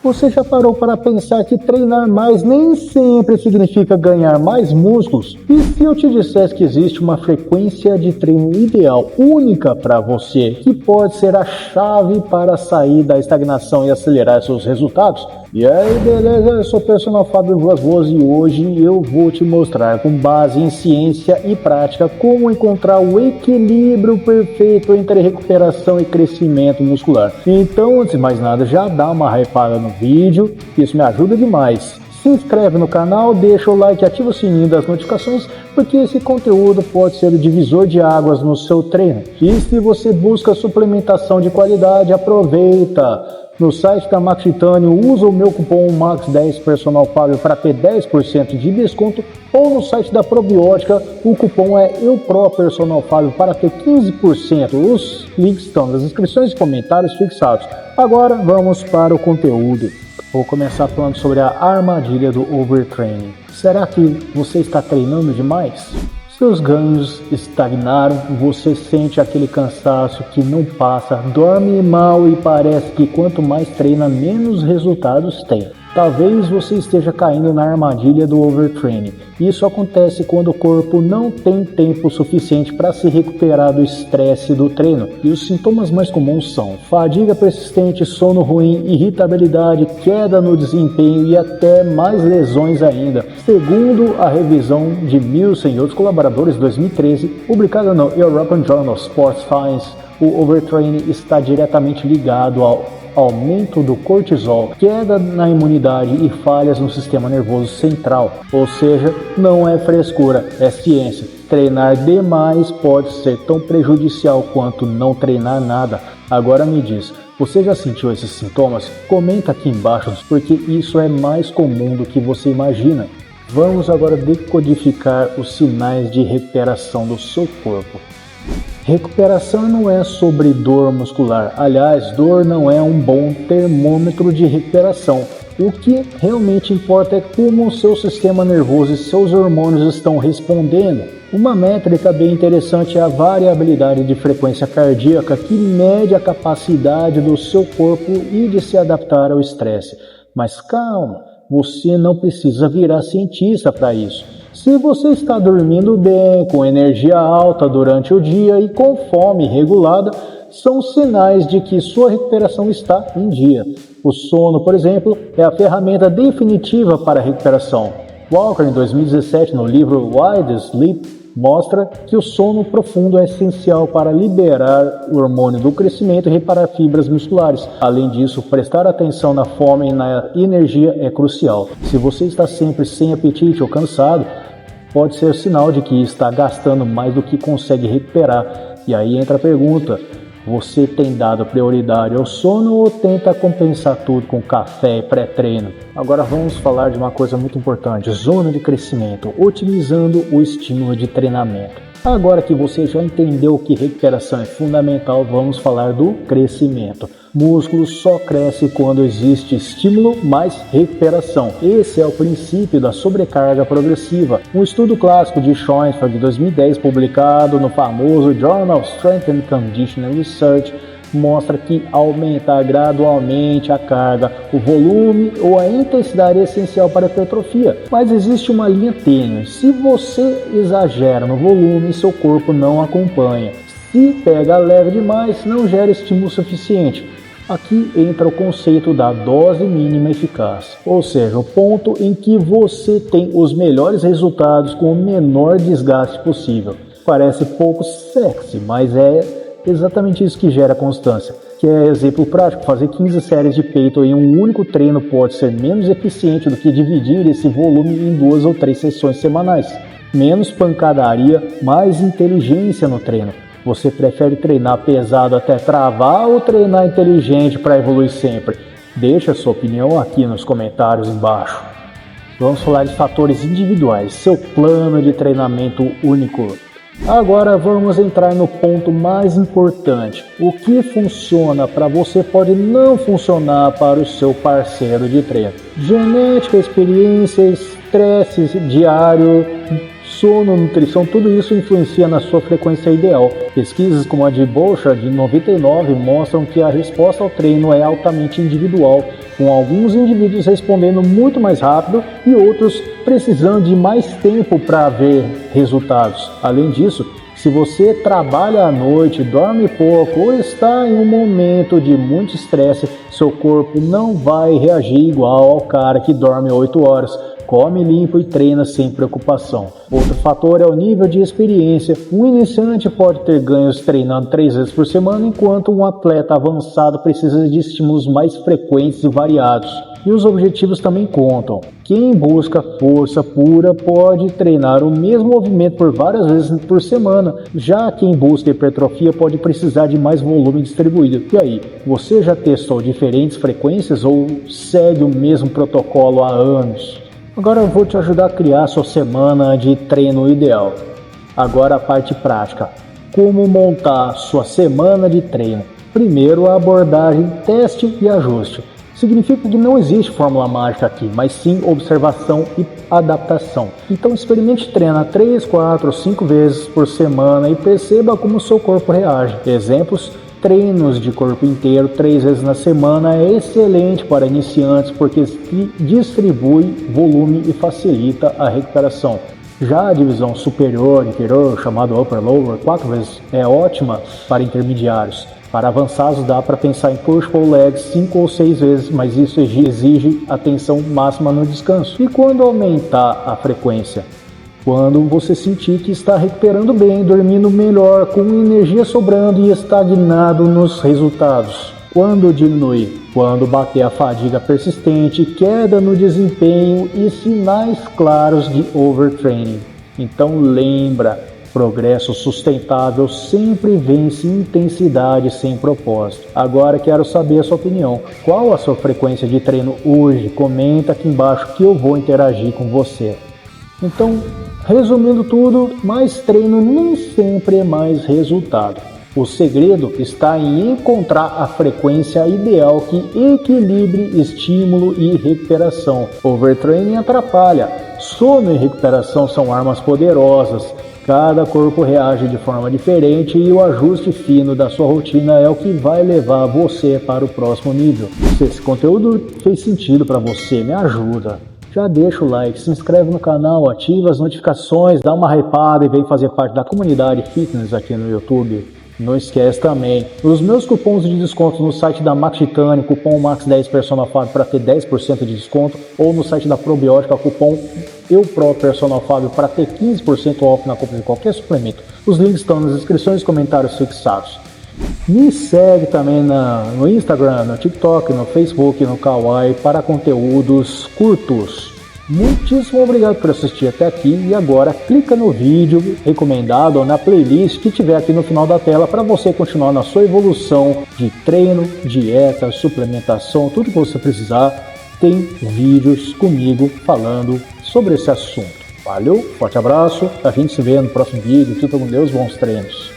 Você já parou para pensar que treinar mais nem sempre significa ganhar mais músculos? E se eu te dissesse que existe uma frequência de treino ideal, única para você, que pode ser a chave para sair da estagnação e acelerar seus resultados? E aí, beleza? Eu sou o personal Fábio Vilas Boas e hoje eu vou te mostrar, com base em ciência e prática, como encontrar o equilíbrio perfeito entre recuperação e crescimento muscular. Então, antes de mais nada, já dá uma hypada no vídeo, isso me ajuda demais. Se inscreve no canal, deixa o like e ativa o sininho das notificações, porque esse conteúdo pode ser o divisor de águas no seu treino. E se você busca suplementação de qualidade, aproveita! No site da Max Titânio, usa o meu cupom MAX10 Personal Fábio para ter 10% de desconto, ou no site da Probiótica, o cupom é EUPRO Personal Fábio para ter 15%. Os links estão nas descrições e comentários fixados. Agora vamos para o conteúdo. Vou começar falando sobre a armadilha do overtraining. Será que você está treinando demais? Seus ganhos estagnaram, você sente aquele cansaço que não passa, dorme mal e parece que quanto mais treina, menos resultados tem. Talvez você esteja caindo na armadilha do overtraining. Isso acontece quando o corpo não tem tempo suficiente para se recuperar do estresse do treino. E os sintomas mais comuns são fadiga persistente, sono ruim, irritabilidade, queda no desempenho e até mais lesões ainda. Segundo a revisão de Nielsen e outros colaboradores de 2013, publicada no European Journal of Sports Science, o overtraining está diretamente ligado ao aumento do cortisol, queda na imunidade e falhas no sistema nervoso central. Ou seja, não é frescura, é ciência. Treinar demais pode ser tão prejudicial quanto não treinar nada. Agora me diz, você já sentiu esses sintomas? Comenta aqui embaixo, porque isso é mais comum do que você imagina. Vamos agora decodificar os sinais de recuperação do seu corpo. Recuperação não é sobre dor muscular. Aliás, dor não é um bom termômetro de recuperação. O que realmente importa é como o seu sistema nervoso e seus hormônios estão respondendo. Uma métrica bem interessante é a variabilidade de frequência cardíaca, que mede a capacidade do seu corpo e de se adaptar ao estresse. Mas calma, você não precisa virar cientista para isso. Se você está dormindo bem, com energia alta durante o dia e com fome regulada, são sinais de que sua recuperação está em dia. O sono, por exemplo, é a ferramenta definitiva para a recuperação. Walker, em 2017, no livro Why the Sleep, mostra que o sono profundo é essencial para liberar o hormônio do crescimento e reparar fibras musculares. Além disso, prestar atenção na fome e na energia é crucial. Se você está sempre sem apetite ou cansado, pode ser sinal de que está gastando mais do que consegue recuperar. E aí entra a pergunta, você tem dado prioridade ao sono ou tenta compensar tudo com café e pré-treino? Agora vamos falar de uma coisa muito importante, zona de crescimento, otimizando o estímulo de treinamento. Agora que você já entendeu que recuperação é fundamental, vamos falar do crescimento. Músculo só cresce quando existe estímulo mais recuperação. Esse é o princípio da sobrecarga progressiva. Um estudo clássico de Schoenfeld de 2010, publicado no famoso Journal of Strength and Conditioning Research, mostra que aumentar gradualmente a carga, o volume ou a intensidade é essencial para a hipertrofia. Mas existe uma linha tênue. Se você exagera no volume, seu corpo não acompanha. Se pega leve demais, não gera estímulo suficiente. Aqui entra o conceito da dose mínima eficaz, ou seja, o ponto em que você tem os melhores resultados com o menor desgaste possível. Parece pouco sexy, mas é exatamente isso que gera constância. Que é exemplo prático, fazer 15 séries de peito em um único treino pode ser menos eficiente do que dividir esse volume em 2 ou 3 sessões semanais. Menos pancadaria, mais inteligência no treino. Você prefere treinar pesado até travar ou treinar inteligente para evoluir sempre? Deixa a sua opinião aqui nos comentários embaixo. Vamos falar de fatores individuais, seu plano de treinamento único. Agora vamos entrar no ponto mais importante. O que funciona para você pode não funcionar para o seu parceiro de treino. Genética, experiência, estresse diário, sono, nutrição, tudo isso influencia na sua frequência ideal. Pesquisas como a de Bouchard, de 99, mostram que a resposta ao treino é altamente individual, com alguns indivíduos respondendo muito mais rápido e outros precisando de mais tempo para ver resultados. Além disso, se você trabalha à noite, dorme pouco ou está em um momento de muito estresse, seu corpo não vai reagir igual ao cara que dorme 8 horas, come limpo e treina sem preocupação. Outro fator é o nível de experiência. Um iniciante pode ter ganhos treinando 3 vezes por semana, enquanto um atleta avançado precisa de estímulos mais frequentes e variados. E os objetivos também contam. Quem busca força pura pode treinar o mesmo movimento por várias vezes por semana, já quem busca hipertrofia pode precisar de mais volume distribuído. E aí, você já testou diferentes frequências ou segue o mesmo protocolo há anos? Agora eu vou te ajudar a criar sua semana de treino ideal. Agora a parte prática. Como montar sua semana de treino? Primeiro, a abordagem teste e ajuste. Significa que não existe fórmula mágica aqui, mas sim observação e adaptação. Então experimente treinar 3, 4, 5 vezes por semana e perceba como o seu corpo reage. Exemplos: treinos de corpo inteiro 3 vezes na semana é excelente para iniciantes porque distribui volume e facilita a recuperação. Já a divisão superior e inferior, chamado upper lower, 4 vezes é ótima para intermediários. Para avançados dá para pensar em push-pull legs 5 ou 6 vezes, mas isso exige atenção máxima no descanso. E quando aumentar a frequência? Quando você sentir que está recuperando bem, dormindo melhor, com energia sobrando e estagnado nos resultados. Quando diminuir? Quando bater a fadiga persistente, queda no desempenho e sinais claros de overtraining. Então lembra, progresso sustentável sempre vence intensidade sem propósito. Agora quero saber a sua opinião. Qual a sua frequência de treino hoje? Comenta aqui embaixo que eu vou interagir com você. Então, resumindo tudo, mais treino nem sempre é mais resultado. O segredo está em encontrar a frequência ideal que equilibre estímulo e recuperação. Overtraining atrapalha. Sono e recuperação são armas poderosas. Cada corpo reage de forma diferente e o ajuste fino da sua rotina é o que vai levar você para o próximo nível. Se esse conteúdo fez sentido para você, me ajuda. Já deixa o like, se inscreve no canal, ativa as notificações, dá uma hypada e vem fazer parte da comunidade fitness aqui no YouTube. Não esquece também, os meus cupons de desconto no site da Max Titânio, cupom MAX10 Personal Fábio para ter 10% de desconto, ou no site da Probiótica, cupom EUPRO Personal Fábio para ter 15% off na compra de qualquer suplemento. Os links estão nas descrições e comentários fixados. Me segue também no Instagram, no TikTok, no Facebook, no Kawaii para conteúdos curtos. Muitíssimo obrigado por assistir até aqui e agora clica no vídeo recomendado ou na playlist que tiver aqui no final da tela para você continuar na sua evolução de treino, dieta, suplementação, tudo que você precisar. Tem vídeos comigo falando sobre esse assunto. Valeu, forte abraço, a gente se vê no próximo vídeo. Fica com Deus, bons treinos.